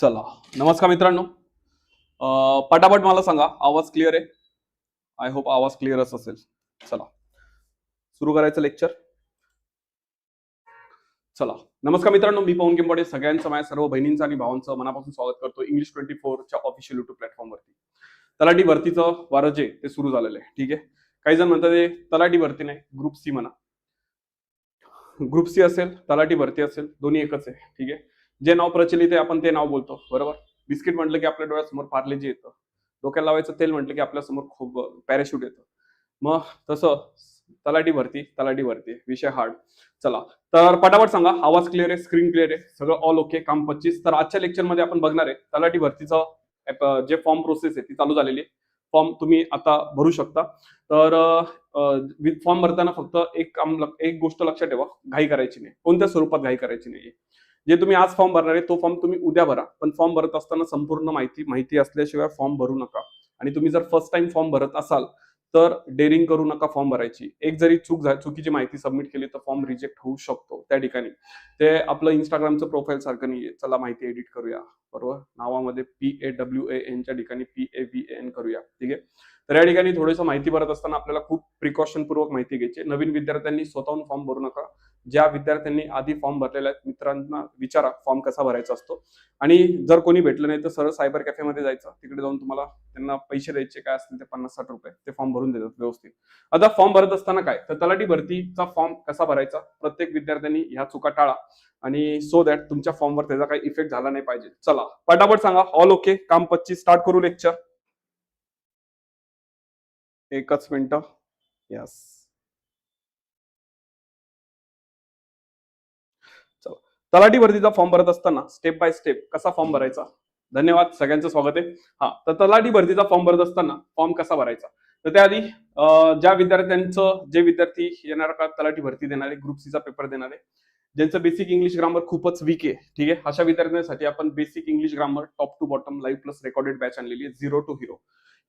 चला, नमस्कार मित्रांनो. पटापट मला सांगा, आवाज क्लिअर आहे? आय होप आवाज क्लिअरच असेल. चला सुरू करायचं लेक्चर. चला, नमस्कार मित्रांनो, मी पवन किंबोडे सगळ्यांचं माझ्या सर्व बहिणींचं आणि भावांचं मनापासून स्वागत करतो इंग्लिश 24च्या ऑफिशियल युट्यूब प्लॅटफॉर्मवरती. तलाठी भरतीचं वारं जे ते सुरू झालेलं आहे. ठीक आहे, काही जण म्हणतात ते तलाठी भरती नाही, ग्रुप सी म्हणा. ग्रुप सी असेल, तलाठी भरती असेल, दोन्ही एकच आहे. ठीक आहे, जे नाव प्रचलित आहे आपण ते नाव बोलतो, बरोबर. बिस्किट म्हटलं की आपल्या डोळ्यासमोर पार्लेजी येतं, डोक्याला लावायचं तेल म्हटलं की आपल्यासमोर खूप पॅराशूट येतं. मग तसं तलाठी भरती विषय हार्ड. चला, तर पटापट सांगा, आवाज क्लिअर आहे, स्क्रीन क्लिअर आहे, सगळं ऑल ओके, काम 25. तर आजच्या लेक्चरमध्ये आपण बघणार आहे तलाठी भरतीचं जे फॉर्म प्रोसेस आहे ती चालू झालेली आहे. फॉर्म तुम्ही आता भरू शकता. तर फॉर्म भरताना फक्त एक गोष्ट लक्षात ठेवा, घाई करायची नाही, कोणत्या स्वरूपात घाई करायची नाही. जे तुम्ही आज फॉर्म भरणार आहे तो फॉर्म तुम्ही उद्या भरा, पण फॉर्म भरत असताना संपूर्ण माहिती असल्याशिवाय फॉर्म भरू नका. आणि तुम्ही जर फर्स्ट टाइम फॉर्म भरत असाल तर डेअरिंग करू नका फॉर्म भरायची. एक जरी चुकीची माहिती सबमिट केली तर फॉर्म रिजेक्ट होऊ शकतो त्या ठिकाणी. ते आपलं इंस्टाग्रामचं प्रोफाईल सारखं नाहीये. चला माहिती एडिट करूया, बरोबर. नावामध्ये PAWAN च्या ठिकाणी PAVAN करूया. ठीक आहे, तर या ठिकाणी थोडंसं माहिती भरत असताना आपल्याला खूप प्रिकॉशन पूर्वक माहिती घ्यायची. नवीन विद्यार्थ्यांनी स्वतःहून फॉर्म भरू नका. ज्या विद्यार्थ्यांनी आधी फॉर्म भरलेला आहे मित्रांना विचारा फॉर्म कसा भरायचा असतो. आणि जर कोणी भेटलं नाही तर सरळ सायबर कॅफेमध्ये जायचं, तिकडे जाऊन तुम्हाला त्यांना पैसे द्यायचे काय असतील ते 50-60 रुपये, ते फॉर्म भरून देतात व्यवस्थित. आता फॉर्म भरत असताना काय, तर तलाठी भरतीचा फॉर्म कसा भरायचा, प्रत्येक विद्यार्थ्यांनी ह्या चुका टाळा आणि सो दॅट तुमच्या फॉर्मवर त्याचा काही इफेक्ट झाला नाही पाहिजे. चला पटापट सांगा, ऑल ओके, काम 25, स्टार्ट करू लेक्चर. एकच मिनिट. यस, चला. तलाठी भरतीचा फॉर्म भरत असताना स्टेप बाय स्टेप कसा फॉर्म भरायचा. धन्यवाद, सगळ्यांचं स्वागत आहे. हा, तर तलाठी भरतीचा फॉर्म भरत असताना फॉर्म कसा भरायचा, तर त्याआधी जे विद्यार्थी येणाऱ्या काळात तलाठी भरती देणारे, ग्रुप सीचा पेपर देणारे, ज्यांचं बेसिक इंग्लिश ग्रामर खूपच वीक आहे, ठीक आहे, अशा विद्यार्थ्यांसाठी आपण basic English grammar top to bottom live plus recorded batch आणलेली आहे, 0 to Hero.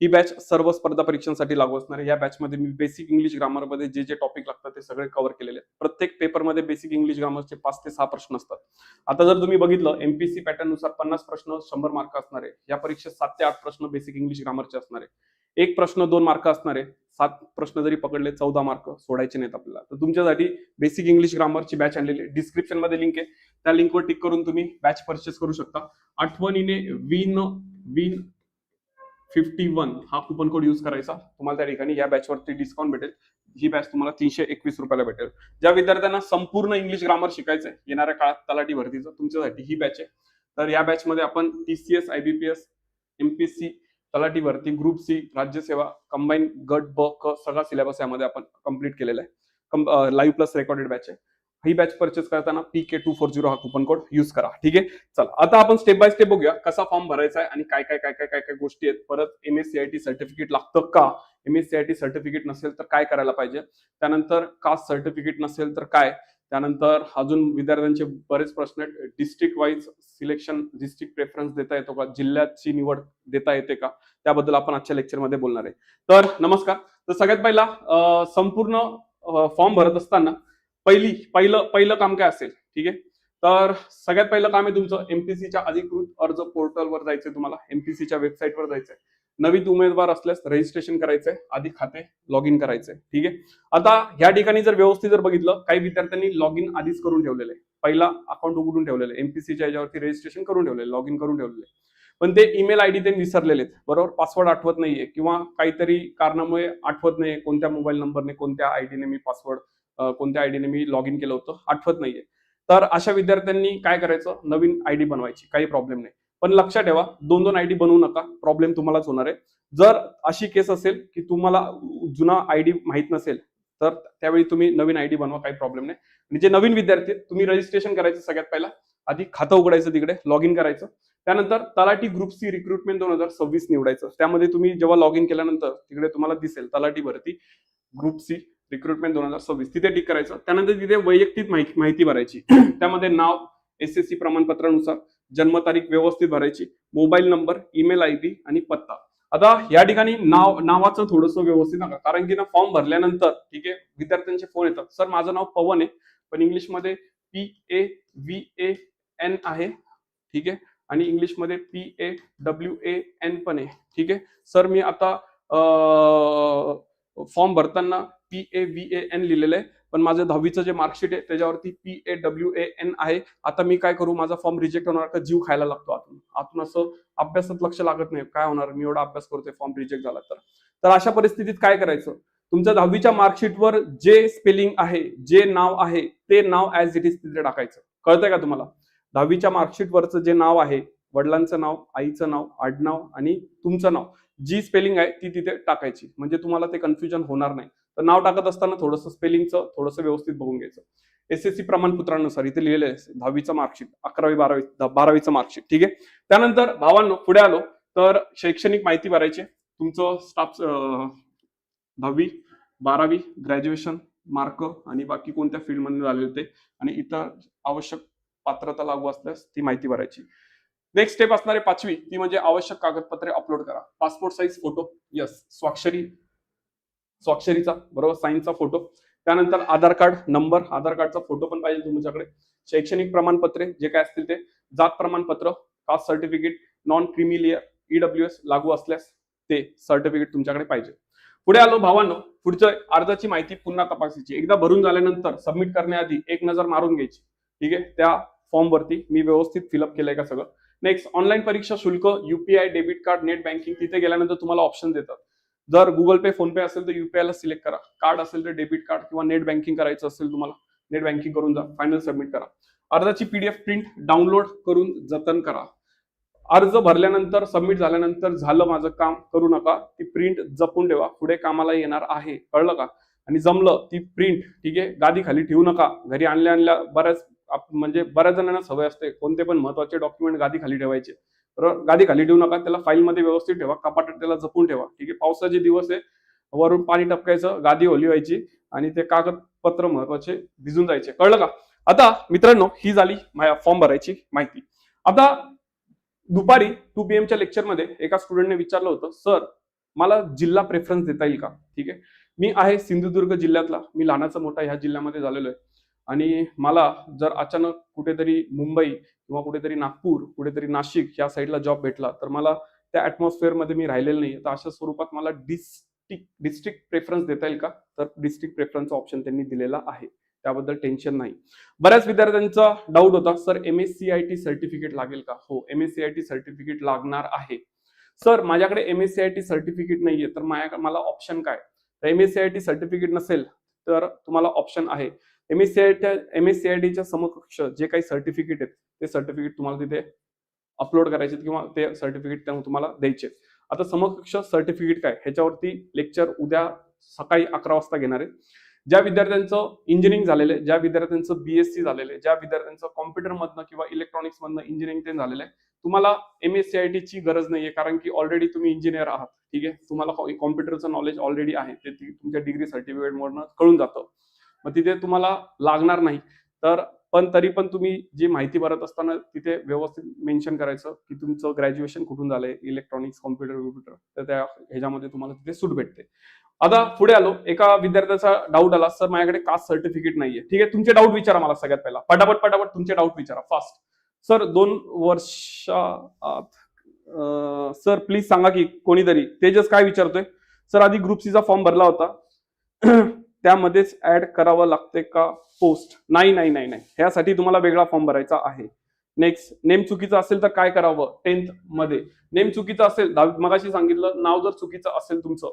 ही बॅच सर्व स्पर्धा परीक्षांसाठी लागू असणार आहे. या बॅचमध्ये मी बेसिक इंग्लिश ग्रामरमध्ये जे टॉपिक लागतात ते सगळे कव्हर केलेले आहेत. प्रत्येक पेपरमध्ये बेसिक इंग्लिश ग्रामरचे 5 ते 6 प्रश्न असतात. आता जर तुम्ही बघितलं एमपीसी पॅटर्न नुसार 50 प्रश्न 100 मार्क असणार आहे. या परीक्षेत 7 ते 8 प्रश्न बेसिक इंग्लिश ग्रामरचे असणार आहे. एक प्रश्न 2 मार्क असणार आहे. 7 प्रश्न जरी पकडले 14 मार्क सोडायचे नाहीत आपल्याला. तर तुमच्यासाठी बेसिक इंग्लिश ग्रामरची बॅच आणलेली आहे. डिस्क्रिप्शन मध्ये लिंक आहे, त्या लिंकवर टिक करून तुम्ही बॅच परचेस करू शकता. आठवणीने विन 51 हा कुपन कोड यूज करायचा. तुम्हाला त्या ठिकाणी या बॅचवरती डिस्काउंट भेटेल. ही बॅच तुम्हाला 321 रुपयाला भेटेल. ज्या विद्यार्थ्यांना संपूर्ण इंग्लिश ग्रामर शिकायचंय येणाऱ्या काळात तलाठी भरतीचं, तुमच्यासाठी ही बॅच आहे. तर या बॅच मध्ये आपण TCS, IBPS, MPSC, तलाठी भरती, ग्रुप सी, राज्यसेवा, कंबाईन गट ब क सगळा सिलेबस यामध्ये आपण कम्प्लीट केलेला आहे. लाईव्ह प्लस रेकॉर्डेड बॅच आहे. ही बॅच परचेस करताना PK240 हा कुपन कोड यूज करा. ठीक आहे, चला आता आपण स्टेप बाय स्टेप बघूया कसा फॉर्म भरायचा आहे आणि काय काय काय काय काय काय गोष्टी आहेत. परत MSCIT सर्टिफिकेट लागतं का, MSCIT सर्टिफिकेट नसेल तर काय करायला पाहिजे, त्यानंतर कास्ट सर्टिफिकेट नसेल तर काय, त्यानंतर अजून विद्यार्थ्यांचे बरेच प्रश्न आहेत. District wise selection, district preference देता येतो का, जिल्ह्याची निवड देता येते का, त्याबद्दल आपण आजच्या लेक्चरमध्ये बोलणार आहे. तर नमस्कार. तर सगळ्यात पहिला संपूर्ण फॉर्म भरत असताना पहिलं काम काय असेल, ठीक आहे. तर सगळ्यात पहिलं काम आहे तुमचं एमपीसीच्या अधिकृत अर्ज पोर्टलवर जायचंय. तुम्हाला एमपीसीच्या वेबसाईटवर जायचंय. नवीन उमेदवार असल्यास रजिस्ट्रेशन करायचंय, आधी खाते लॉग इन करायचंय. ठीक आहे, आता ह्या ठिकाणी जर व्यवस्थित जर बघितलं, काही विद्यार्थ्यांनी लॉग इन आधीच करून ठेवलेलं आहे, पहिला अकाउंट उघडून ठेवलेलं आहे, एमपीसीच्या याच्यावरती रजिस्ट्रेशन करून ठेवलेलं, लॉग इन करून ठेवलेलं आहे. पण ते ईमेल आयडी ते विसरलेले आहेत, बरोबर. पासवर्ड आठवत नाहीये किंवा काहीतरी कारणामुळे आठवत नाहीये कोणत्या मोबाईल नंबरने, कोणत्या आयडीने मी पासवर्ड, कोणत्या आयडीने मी लॉग इन केलं होतं आठवत नाहीये. तर अशा विद्यार्थ्यांनी काय करायचं, नवीन आयडी बनवायची, काही प्रॉब्लेम नाही. पण लक्षात ठेवा, 2-2 आयडी बनवू नका, प्रॉब्लेम तुम्हालाच होणार आहे. जर अशी केस असेल की तुम्हाला जुना आयडी माहित नसेल तर त्यावेळी तुम्ही नवीन आयडी बनवा, काही प्रॉब्लेम नाही. आणि जे नवीन विद्यार्थी तुम्ही रजिस्ट्रेशन करायचं, सगळ्यात पहिला आधी खातं उघडायचं, तिकडे लॉग इन करायचं. त्यानंतर तलाठी ग्रुप सी रिक्रुटमेंट 2026 निवडायचं. त्यामध्ये तुम्ही जेव्हा लॉग इन केल्यानंतर तिकडे तुम्हाला दिसेल तलाठी भरती ग्रुप सी रिक्रुटमेंट 2026, तिथे टिक करायचं. त्यानंतर तिथे वैयक्तिक माहिती भरायची. त्यामध्ये नाव, SSC प्रमाणपत्रानुसार जन्मतारीख व्यवस्थित भरायची, मोबाईल नंबर, ईमेल आयडी आणि पत्ता. आता या ठिकाणी नावाचं थोडंसं व्यवस्थित नका, कारण की ना फॉर्म भरल्यानंतर, ठीक आहे, विद्यार्थ्यांचे फोन येतात, सर माझं नाव पवन आहे पण इंग्लिशमध्ये PAVAN आहे, ठीक आहे, आणि इंग्लिशमध्ये PAWAN पण आहे. ठीक आहे सर, मी आता फॉर्म भरताना PAVAN लिहिलेलं आहे, पण माझं 10वीचं जे मार्कशीट आहे त्याच्यावरती PAWAN आहे. आता मी काय करू, माझा फॉर्म रिजेक्ट होणार का? जीव खायला लागतो आतून आतून असं अभ्यासात लक्ष लागत नाही. काय होणार, मी एवढा अभ्यास करतोय, फॉर्म रिजेक्ट झाला तर. तर अशा परिस्थितीत काय करायचं, तुमच्या 10वीच्या मार्कशीटवर जे स्पेलिंग आहे, जे नाव आहे, ते नाव ऍज इट इज तिथे टाकायचं. कळतंय का तुम्हाला? 10वीच्या मार्कशीटवरचं जे नाव आहे, वडिलांचं नाव, आईचं नाव, आडनाव आणि तुमचं नाव, जी स्पेलिंग आहे ती तिथे टाकायची, म्हणजे तुम्हाला ते कन्फ्युजन होणार नाही. तर नाव टाकत असताना थोडंसं स्पेलिंगचं थोडंसं व्यवस्थित बघून घ्यायचं. SSC प्रमाणपत्रानुसार इथे लिहिलेलं आहे 10वीचं मार्कशीट, 11वी 12वीचं मार्कशीट. ठीक आहे. त्यानंतर भावांनो पुढे आलो तर शैक्षणिक माहिती भरायची. तुमचं स्टाफ 10वी 12वी ग्रॅज्युएशन मार्क आणि बाकी कोणत्या फील्डमध्ये झालेले ते, आणि इतर आवश्यक पात्रता लागू असल्यास ती माहिती भरायची. नेक्स्ट स्टेप असणारे 5वी, ती म्हणजे आवश्यक कागदपत्रे अपलोड करा. पासपोर्ट साईज फोटो, यस, स्वाक्षरीचा बरोबर, साईनचा फोटो. त्यानंतर आधार कार्ड नंबर, आधार कार्डचा फोटो पण पाहिजे तुमच्याकडे. शैक्षणिक प्रमाणपत्रे जे काय असतील ते, जात प्रमाणपत्र, caste certificate, non creamy layer, EWS लागू असल्यास ते सर्टिफिकेट तुमच्याकडे पाहिजे. पुढे आलो भावांनो, पुढचं अर्जाची माहिती पुन्हा तपासायची. एकदा भरून झाल्यानंतर सबमिट करण्याआधी एक नजर मारून घ्यायची. ठीक आहे, त्या फॉर्मवरती मी व्यवस्थित फिलअप केलंय का सगळं. नेक्स्ट, ऑनलाईन परीक्षा शुल्क, UPI, debit card, net banking. तिथे गेल्यानंतर तुम्हाला ऑप्शन देतात. जर गुगल पे, फोन पे असेल तर UPI ला सिलेक्ट करा. कार्ड असेल तर डेबिट कार्ड, किंवा नेट बँकिंग करायचं असेल तुम्हाला, नेट बँकिंग करून जा. फायनल सबमिट करा. अर्जाची PDF प्रिंट डाउनलोड करून जतन करा. अर्ज भरल्यानंतर, सबमिट झाल्यानंतर झालं माझं काम करू नका, ती प्रिंट जपून ठेवा, पुढे कामाला येणार आहे. कळलं का? आणि जमलं ती प्रिंट, ठीक आहे, गादी खाली ठेवू नका. घरी आणल्या म्हणजे बऱ्याच जणांना सवय असते कोणते पण महत्वाचे डॉक्युमेंट गादी खाली ठेवायचे. बरोबर, गादी खाली ठेवू नका, त्याला फाईलमध्ये व्यवस्थित ठेवा, कपाटात त्याला जपून ठेवा. ठीक आहे. पावसाचे दिवस आहे, वरून पाणी टपकायचं, गादी ओली व्हायची आणि ते कागदपत्र महत्वाचे भिजून जायचे. कळलं का? आता मित्रांनो, ही झाली फॉर्म भरायची माहिती. आता दुपारी 2 PM च्या लेक्चरमध्ये एका स्टुडंटने विचारलं होतं, सर मला जिल्हा प्रेफरन्स देता येईल का? ठीक आहे, मी आहे सिंधुदुर्ग जिल्ह्यातला, मी लहानाचा मोठा ह्या जिल्ह्यामध्ये झालेलो आहे, आणि मला जर अचानक कुठेतरी मुंबई किंवा कुठेतरी नागपूर, कुठेतरी नाशिक या साईडला जॉब भेटला तर मला त्या ऍटमॉस्फिअर मध्ये मी राहिलेलं नाही, तर अशा स्वरूपात मला डिस्ट्रिक्ट प्रेफरन्स देता येईल का? तर डिस्ट्रिक्ट प्रेफरन्सचा ऑप्शन त्यांनी दिलेला आहे, त्याबद्दल टेन्शन नाही. बऱ्याच विद्यार्थ्यांचा डाऊट होता, सर MSCIT सर्टिफिकेट लागेल का? हो, MSCIT सर्टिफिकेट लागणार आहे. सर माझ्याकडे MSCIT सर्टिफिकेट नाहीये, तर मला ऑप्शन काय? तर MSCIT सर्टिफिकेट नसेल तर तुम्हाला ऑप्शन आहे, MSCITच्या समकक्ष जे काही सर्टिफिकेट आहेत ते सर्टिफिकेट तुम्हाला तिथे अपलोड करायचे किंवा ते सर्टिफिकेट तुम्हाला द्यायचे. आता समकक्ष सर्टिफिकेट काय, ह्याच्यावरती लेक्चर उद्या सकाळी 11 वाजता घेणार आहे. ज्या विद्यार्थ्यांचं इंजिनिअरिंग झालेलं आहे, ज्या विद्यार्थ्यांचं BSc झालेलं आहे, ज्या विद्यार्थ्यांचं कॉम्प्युटर मधनं किंवा इलेक्ट्रॉनिक्स मधनं इंजिनिअरिंग ते झालेलं आहे, तुम्हाला MSCIT ची गरज नाहीये, कारण की ऑलरेडी तुम्ही इंजिनियर आहात. ठीक आहे, तुम्हाला कॉम्प्युटरचं नॉलेज ऑलरेडी आहे, ते तुमच्या डिग्री सर्टिफिकेट मधनं कळून जातं, मग तिथे तुम्हाला लागणार नाही. तर पण तरी पण तुम्ही जी माहिती भरत असताना तिथे व्यवस्थित मेन्शन करायचं की तुमचं ग्रॅज्युएशन कुठून झालंय, इलेक्ट्रॉनिक्स, कॉम्प्युटर, तर त्या ह्याच्यामध्ये तुम्हाला तिथे सूट भेटते. आता पुढे आलो, एका विद्यार्थ्याचा डाऊट आला, सर माझ्याकडे कास्ट सर्टिफिकेट नाहीये. ठीक आहे, तुमचे डाऊट विचारा मला सगळ्यात पहिला, पटापट तुमचे डाऊट विचारा फास्ट. सर 2 वर्षात सर प्लीज सांगा की कोणीतरी. तेजस काय विचारतोय, सर आधी ग्रुप C चा फॉर्म भरला होता त्यामध्येच ऍड करावं लागते का पोस्ट? नाही, ह्यासाठी तुम्हाला वेगळा फॉर्म भरायचा आहे. नेक्स्ट, नेम चुकीचं असेल तर काय करावं? 10th मध्ये नेम चुकीचं असेल, मगाशी सांगितलं, नाव जर चुकीचं असेल तुमचं,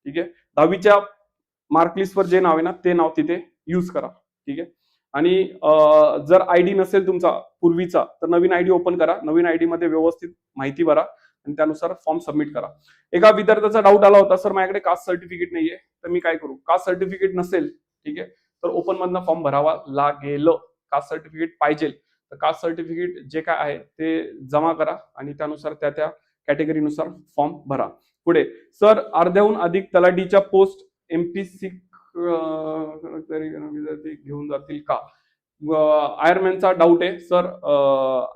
ठीक आहे, 10वीच्या मार्कलिस्टवर जे नाव आहे ना ते नाव तिथे यूज करा. ठीक आहे, आणि जर ID नसेल तुमचा पूर्वीचा तर नवीन ID ओपन करा, नवीन ID मध्ये व्यवस्थित माहिती भरा आणि त्यानुसार फॉर्म सबमिट करा. एका विद्यार्थ्याचा डाऊट आला होता, सर माझ्याकडे कास्ट सर्टिफिकेट नाहीये, तर मी काय करू? कास्ट सर्टिफिकेट नसेल, ठीक आहे, तर ओपन मधनं फॉर्म भरावा लागेल. कास्ट सर्टिफिकेट पाहिजे तर कास्ट सर्टिफिकेट जे काय आहे ते जमा करा आणि त्यानुसार त्या कॅटेगरीनुसार फॉर्म भरा. पुढे, सर अर्ध्याहून अधिक तलाठीच्या पोस्ट MPSC विद्यार्थी घेऊन जातील का? आयरमॅनचा डाऊट आहे, सर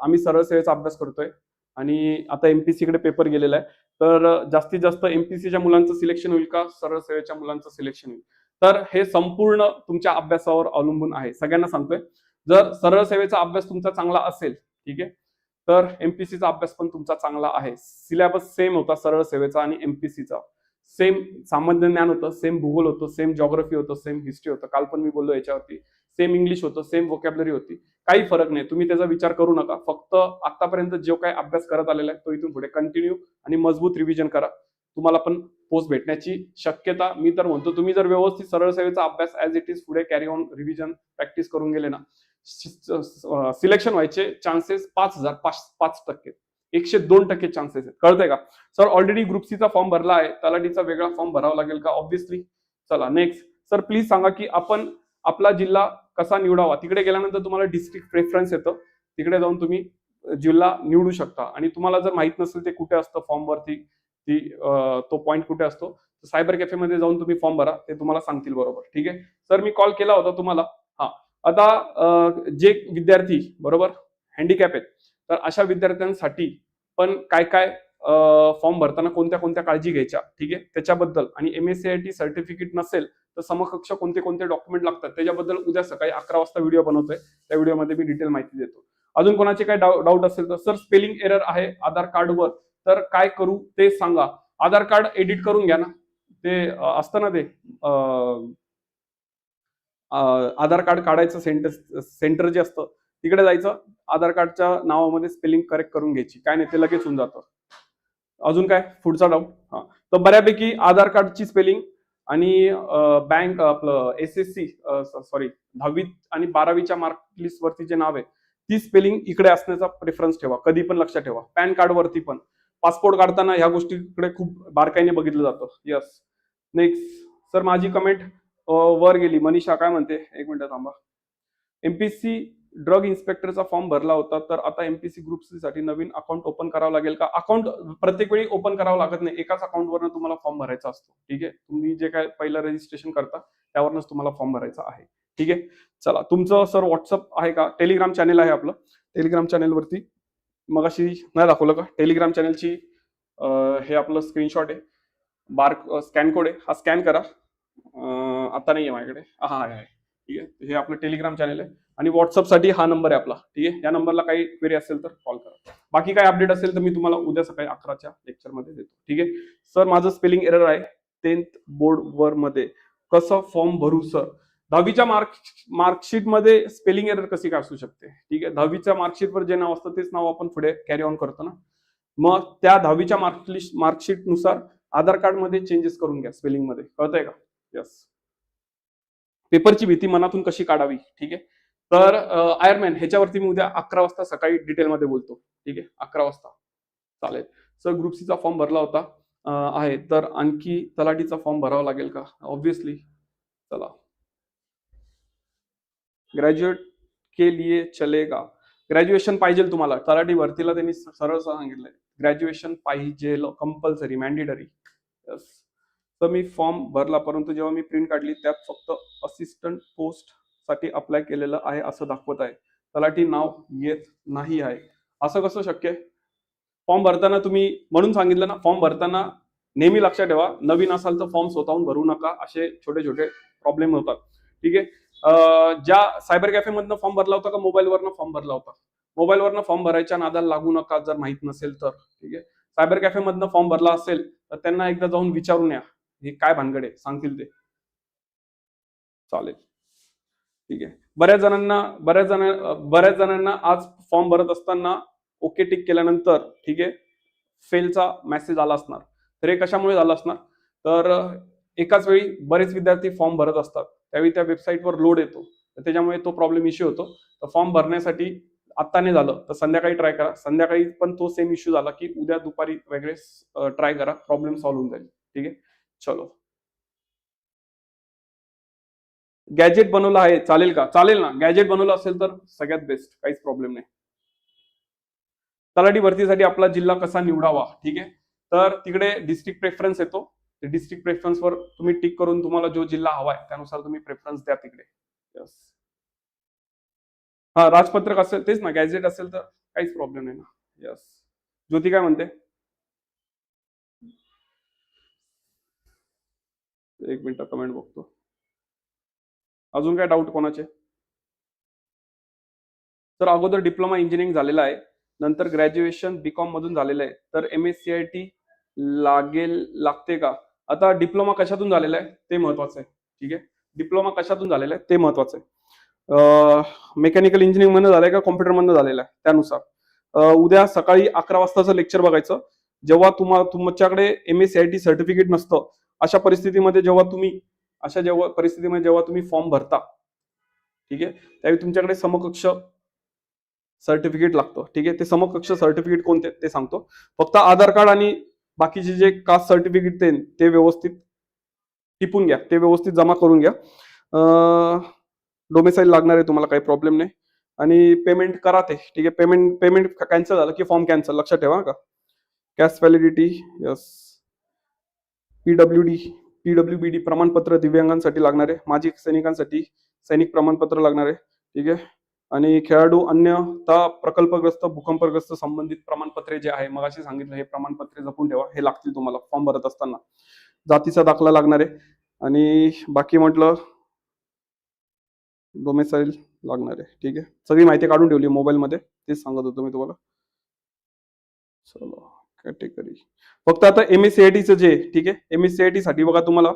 आम्ही सरळ सेवेचा अभ्यास करतोय आणि आता MPSC कडे पेपर गेलेला आहे, तर जास्तीत जास्त MPSCच्या मुलांचं सिलेक्शन होईल का सरळ सेवेच्या मुलांचं सिलेक्शन होईल? तर हे संपूर्ण तुमच्या अभ्यासावर अवलंबून आहे. सगळ्यांना सांगतोय, जर सरळ सेवेचा अभ्यास तुमचा चांगला असेल, ठीक आहे, तर एमपीसीचा अभ्यास पण तुमचा चांगला आहे. सिलेबस सेम होता सरळ सेवेचा आणि एमपीसीचा. सेम सामान्य ज्ञान होतं, सेम भूगोल होतं, सेम जॉग्राफी होतं, सेम हिस्ट्री होतं. काल पण मी बोललो याच्यावरती. सेम इंग्लिश होतं, सेम व्होकॅब्युलरी होती. काही फरक नाही. तुम्ही त्याचा विचार करू नका. फक्त आतापर्यंत जो काही अभ्यास करत आलेला आहे तो इथून पुढे कंटिन्यू आणि मजबूत रिव्हिजन करा. तुम्हाला पण पोस्ट भेटण्याची शक्यता, मी तर म्हणतो तुम्ही जर व्यवस्थित सरळ सेवेचा अभ्यास ॲज इट इज पुढे कॅरी ऑन रिव्हिजन प्रॅक्टिस करून गेले ना, सिलेक्शन व्हायचे चान्सेस 5,005%. 102% चान्सेस आहेत. कळतंय का? सर ऑलरेडी ग्रुप सीचा फॉर्म भरला आहे, तलाठीचा वेगळा फॉर्म भरावा लागेल का? ऑब्व्हियसली. चला नेक्स्ट. सर प्लीज सांगा की आपण आपला जिल्हा कसा निवडावा? तिकडे गेल्यानंतर तुम्हाला डिस्ट्रिक्ट प्रेफरन्स येतं. तिकडे जाऊन तुम्ही जिल्हा निवडू शकता आणि तुम्हाला जर माहित नसेल ते कुठे असतं फॉर्मवरती, तो पॉईंट कुठे असतो, सायबर कॅफेमध्ये जाऊन तुम्ही फॉर्म भरा, ते तुम्हाला सांगतील बरोबर. ठीक आहे सर, मी कॉल केला होता तुम्हाला. हा, आता जे विद्यार्थी बरोबर हँडिकॅप आहेत, तर अशा विद्यार्थ्यांसाठी पण काय काय फॉर्म भरताना कोणत्या कोणत्या काळजी घ्यायच्या, ठीक आहे त्याच्याबद्दल, आणि MSCIT सर्टिफिकेट नसेल तर समकक्ष कोणते कोणते डॉक्युमेंट लागतात त्याच्याबद्दल उद्या सकाळी 11 वाजता व्हिडिओ बनवतोय. त्या व्हिडिओमध्ये मी डिटेल माहिती देतो. अजून कोणाचे काय डाऊट असेल तर, सर स्पेलिंग एरर आहे आधार कार्डवर, तर काय करू ते सांगा. आधार कार्ड एडिट करून घ्या ना, ते असतं ना ते आधार कार्ड काढायचं सेंटर जे असतं तिकडे जायचं, आधार कार्डच्या नावामध्ये स्पेलिंग करेक्ट करून घ्यायची, काय नाही ते लगेच होऊन जातं. अजून काय पुढचा डाऊट? हा, तर बऱ्यापैकी आधार कार्डची स्पेलिंग आणि बँक आपलं SSC सॉरी 10वी आणि 12वीच्या मार्क लिस्ट वरती जे नाव आहे ती स्पेलिंग इकडे असण्याचा प्रेफरन्स ठेवा, कधी पण लक्षात ठेवा. पॅन कार्ड वरती पण, पासपोर्ट काढताना ह्या गोष्टीकडे खूप बारकाईने बघितलं जातं. यस. नेक्स्ट. सर माझी कमेंट वर गेली. मनीषा काय म्हणते, एक मिनिट थांबा. एमपीसी ड्रग इन्स्पेक्टरचा फॉर्म भरला होता, तर आता एमपीसी ग्रुप सी साठी नवीन अकाउंट ओपन करावं लागेल का? अकाउंट प्रत्येक वेळी ओपन करावं लागत नाही, एकाच अकाउंटवरनं तुम्हाला फॉर्म भरायचा असतो. ठीक आहे, तुम्ही जे काय पहिलं रजिस्ट्रेशन करता त्यावरच तुम्हाला फॉर्म भरायचा आहे. ठीक आहे. चला, तुमचं सर व्हॉट्सअप आहे का? टेलिग्राम चॅनेल आहे आपलं. टेलिग्राम चॅनेलवरती मगाशी नाही दाखवलं का? टेलिग्राम चॅनेलची हे आपलं स्क्रीनशॉट आहे, बार्क स्कॅन कोड आहे, हा स्कॅन करा. आता नाही आहे माझ्याकडे, हा आहे. ठीक आहे, हे आपलं टेलिग्राम चॅनल आहे आणि व्हॉट्सअपसाठी हा नंबर आहे आपला. ठीक आहे, या नंबरला काही क्वेरी असेल तर कॉल करा. बाकी काही अपडेट असेल तर मी तुम्हाला उद्या सकाळी 11च्या लेक्चरमध्ये देतो. ठीक आहे. सर माझं स्पेलिंग एरर आहे 10th बोर्ड मध्ये, कसं फॉर्म भरू सर? 10वीच्या मार्कशीट मध्ये स्पेलिंग एरर कशी काय असू शकते? ठीक आहे, 10वीच्या मार्कशीटवर जे नाव असतं तेच नाव आपण पुढे कॅरी ऑन करतो ना, मग त्या 10वीच्या मार्कशीट नुसार आधार कार्ड मध्ये चेंजेस करून घ्या स्पेलिंग मध्ये. कळतंय का? यस. पेपरची भीती मनातून कशी काढावी? ठीक आहे, तर आयर्नमॅन ह्याच्यावरती मी उद्या 11 वाजता सकाळी डिटेलमध्ये बोलतो. ठीक आहे, 11 वाजता चालेल. सर ग्रुप सीचा फॉर्म भरला होता आहे, तर आणखी तलाठीचा फॉर्म भरावा लागेल का? ऑब्व्हियसली. चला, ग्रॅज्युएट के लिए चलेगा. ग्रॅज्युएशन पाहिजे तुम्हाला, तलाठी भरतीला त्यांनी सरळ सांगितलंय ग्रॅज्युएशन पाहिजे, कंपल्सरी, मॅन्डेटरी. यस. तर मी फॉर्म भरला, परंतु जेव्हा मी प्रिंट काढली त्यात फक्त असिस्टंट पोस्ट साठी अप्लाय केलेलं आहे असं दाखवत आहे, तलाठी नाव येत नाही आहे. असं कसं शक्य आहे? फॉर्म भरताना तुम्ही, म्हणून सांगितलं ना, फॉर्म भरताना नेहमी लक्षात ठेवा, नवीन असाल तर फॉर्म स्वतःहून भरू नका, असे छोटे छोटे प्रॉब्लेम होतात. ठीक आहे. ज्या सायबर कॅफेमधनं फॉर्म भरला होता का मोबाईलवरनं फॉर्म भरला होता? मोबाईलवरनं फॉर्म भरायच्या नादाला लागू नका जर माहित नसेल तर. ठीक आहे. सायबर कॅफेमधनं फॉर्म भरला असेल तर त्यांना एकदा जाऊन विचारून या, हे काय भानगड आहे, सांगतील ते. चालेल. ठीक आहे. बऱ्याच जणांना आज फॉर्म भरत असताना ओके टिक केल्यानंतर, ठीक आहे, फेलचा मेसेज आला असणार. तर हे कशामुळे झालं असणार? तर एकाच वेळी बरेच विद्यार्थी फॉर्म भरत असतात, त्यावेळी त्या वेबसाईटवर लोड येतो, तर त्याच्यामुळे तो प्रॉब्लेम इश्यू होतो. तर फॉर्म भरण्यासाठी आता नाही झालं तर संध्याकाळी ट्राय करा. संध्याकाळी पण तो सेम इश्यू झाला की उद्या दुपारी वगैरे ट्राय करा, प्रॉब्लेम सॉल्व्ह होऊन जाईल. ठीक आहे. चलो, गॅजेट बनवलं आहे, चालेल का? चालेल ना, गॅजेट बनवलं असेल तर सगळ्यात बेस्ट, काहीच प्रॉब्लेम नाही. तलाठी भरतीसाठी आपला जिल्हा कसा निवडावा? ठीक आहे, तर तिकडे डिस्ट्रिक्ट प्रेफरन्स येतो. डिस्ट्रिक्ट प्रेफरन्सवर तुम्ही टिक करून तुम्हाला जो जिल्हा हवाय त्यानुसार तुम्ही प्रेफरन्स द्या तिकडे. यस. हा, राजपत्रक असेल तेच ना, गॅजेट असेल तर काहीच प्रॉब्लेम नाही ना. यस. ज्योती काय म्हणते? एक मिनिट कमेंट बघतो. अजून काय डाऊट कोणाचे? तर अगोदर डिप्लोमा इंजिनिअरिंग झालेला आहे, नंतर ग्रॅज्युएशन बीकॉम मधून झालेलं आहे तर MSCIT लागते का? आता डिप्लोमा कशातून झालेला आहे ते महत्वाचं आहे. ठीक आहे, डिप्लोमा कशातून झालेला आहे ते महत्वाचं आहे. मेकॅनिकल इंजिनिअरिंग मधनं झालंय का कॉम्प्युटर मधनं झालेलं आहे त्यानुसार. उद्या सकाळी 11 वाजताचं लेक्चर बघायचं. जेव्हा तुमच्याकडे MSCIT सर्टिफिकेट नसतं अशा परिस्थितीमध्ये जेव्हा तुम्ही फॉर्म भरता, ठीक आहे, त्यावेळी तुमच्याकडे समकक्ष सर्टिफिकेट लागतं. ठीक आहे, ते समकक्ष सर्टिफिकेट कोणते ते सांगतो. फक्त आधार कार्ड आणि बाकीचे जे कास्ट सर्टिफिकेट ते व्यवस्थित टिपून घ्या, ते व्यवस्थित जमा करून घ्या. डोमेसाईल लागणार आहे तुम्हाला, काही प्रॉब्लेम नाही. आणि पेमेंट करा ते. ठीक आहे, पेमेंट कॅन्सल झालं की फॉर्म कॅन्सल, लक्षात ठेवा का. Cash validity yes. PWBD प्रमाणपत्र दिव्यांगांसाठी लागणार आहे. माजी सैनिकांसाठी सैनिक प्रमाणपत्र लागणार आहे. ठीक आहे, आणि खेळाडू अन्यथा प्रकल्पग्रस्त भूकंपग्रस्त संबंधित प्रमाणपत्रे जे आहे मगाशी सांगितलं, हे प्रमाणपत्रे जपून ठेवा, हे लागतील तुम्हाला फॉर्म भरत असताना. जातीचा दाखला लागणार आहे आणि बाकी म्हटलं डोमेसाईल लागणार आहे. ठीक आहे, सगळी माहिती काढून ठेवली मोबाईलमध्ये, तेच सांगत होतो मी तुम्हाला. चलो कॅटेगरी फक्त आता MSCITचं जे, ठीक आहे, MSCIT साठी बघा तुम्हाला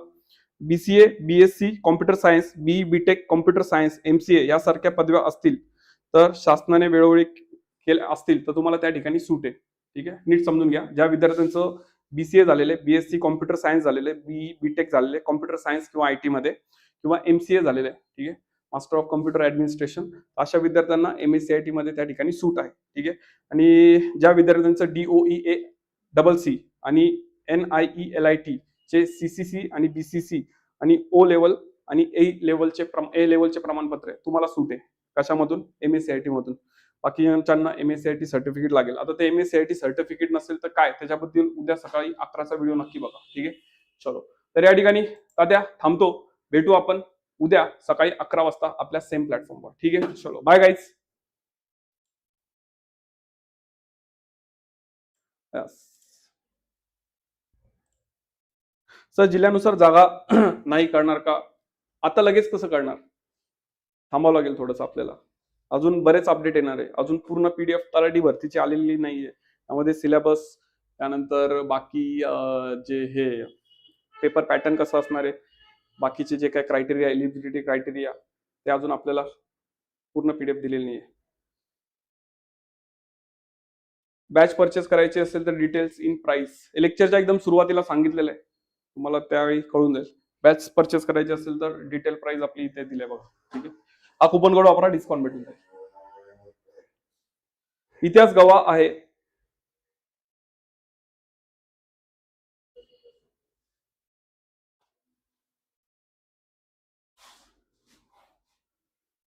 BCA BSc computer science, BTech computer science, MCA यासारख्या पदव्या असतील तर शासनाने वेळोवेळी केल्या असतील तर तुम्हाला त्या ठिकाणी सूट आहे. ठीक आहे, नीट समजून घ्या. ज्या विद्यार्थ्यांचं BCA झालेलं आहे, BSc कॉम्प्युटर सायन्स झालेलं आहे, BTech झालेलं आहे कॉम्प्युटर सायन्स किंवा IT मध्ये, किंवा MCA झालेलं आहे, ठीक आहे, मास्टर ऑफ कॉम्प्युटर ऍडमिनिस्ट्रेशन, अशा विद्यार्थ्यांना MSCIT मध्ये त्या ठिकाणी सूट आहे. ठीक आहे, आणि ज्या विद्यार्थ्यांचं DOEA आणि NIELIT चे CCC आणि BCC आणि O लेवल आणि A लेवलचे प्रमाणपत्र तुम्हाला सूट आहे. कशामधून? MSCIT मधून. बाकीच्यांना MSCIT सर्टिफिकेट लागेल. आता ते MSCIT सर्टिफिकेट नसेल तर काय, त्याच्याबद्दल उद्या सकाळी 11चा व्हिडिओ नक्की बघा. ठीक आहे, चलो. तर या ठिकाणी तात्या थांबतो. भेटू आपण उद्या सकाळी 11 वाजता आपल्या सेम प्लॅटफॉर्मवर. ठीक आहे, चलो बाय गाईज. सर जिल्ह्यानुसार जागा नाही करणार का? आता लगेच कसं करणार? थांबावं लागेल थोडंसं आपल्याला. अजून बरेच अपडेट येणार आहे. अजून पूर्ण PDF तलाठी भरतीची आलेली नाहीये. त्यामध्ये सिलेबस, त्यानंतर बाकी जे हे पेपर पॅटर्न कसं असणार आहे, बाकीचे जे काही क्रायटेरिया, एलिजिबिलिटी क्रायटेरिया, ते अजून आपल्याला पूर्ण PDF दिलेली नाहीये. बॅच परचेस करायची असेल तर डिटेल्स इन प्राइस लेक्चरच्या एकदम सुरुवातीला सांगितलेलं आहे, तुम्हाला त्यावेळी कळून जाईल. बॅच परचेस करायची असेल तर डिटेल प्राइस आपली इथे दिली बघा. ठीक आहे, हा कुपन कोड वापरा, डिस्काउंट भेटून जाईल. इतिहास गवा आहे.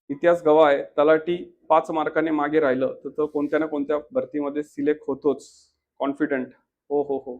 इतिहास गवा आहे. तलाठी 5 मार्काने मागे राहिलं तर तो कोणत्या ना कोणत्या भरतीमध्ये सिलेक्ट होतोच. कॉन्फिडंट. हो हो हो.